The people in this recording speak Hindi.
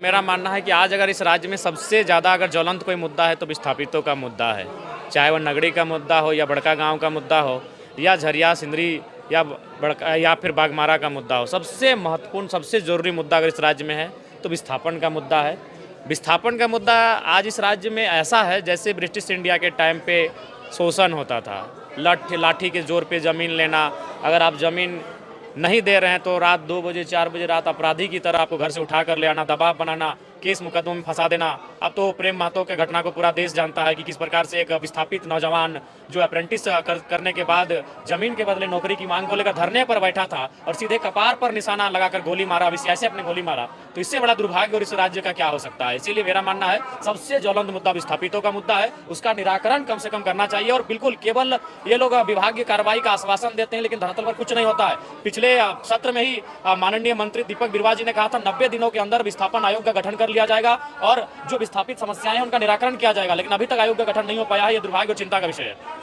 मेरा मानना है कि आज अगर इस राज्य में सबसे ज़्यादा अगर ज्वलंत कोई मुद्दा है तो विस्थापितों का मुद्दा है। चाहे वह नगड़ी का मुद्दा हो या बड़का गांव का मुद्दा हो या झरिया सिंदरी या बड़का या फिर बाघमारा का मुद्दा हो, सबसे महत्वपूर्ण सबसे ज़रूरी मुद्दा अगर इस राज्य में है तो विस्थापन का मुद्दा है। विस्थापन का मुद्दा आज इस राज्य में ऐसा है जैसे ब्रिटिश इंडिया के टाइम पे शोषण होता था, लाठी के जोर पे ज़मीन लेना। अगर आप ज़मीन नहीं दे रहे हैं तो रात 2 बजे 4 बजे रात अपराधी की तरह आपको घर से उठा कर ले आना, दबाव बनाना, केस मुकदमों में फंसा देना। अब तो प्रेम महतो के घटना को पूरा देश जानता है कि किस प्रकार से एक विस्थापित नौजवान जो अप्रेंटिस करने के बाद जमीन के बदले नौकरी की मांग को लेकर धरने पर बैठा था और सीधे कपार पर निशाना लगाकर गोली मारा, विश्वासी अपने गोली मारा। तो इससे बड़ा दुर्भाग्य और इस राज्य का क्या हो सकता है। इसीलिए मेरा मानना है सबसे ज्वलंत मुद्दा विस्थापितों का मुद्दा है, उसका निराकरण कम से कम करना चाहिए। और बिल्कुल केवल ये लोग विभागीय कार्रवाई का आश्वासन देते हैं लेकिन धरातल पर कुछ नहीं होता है। पिछले सत्र में ही माननीय मंत्री दीपक बिरवा जी ने कहा था 90 दिनों के अंदर विस्थापन आयोग का गठन कर लिया जाएगा और जो विस्थापित समस्याएं हैं उनका निराकरण किया जाएगा, लेकिन अभी तक आयोग का गठन नहीं हो पाया है। यह दुर्भाग्य और चिंता का विषय है।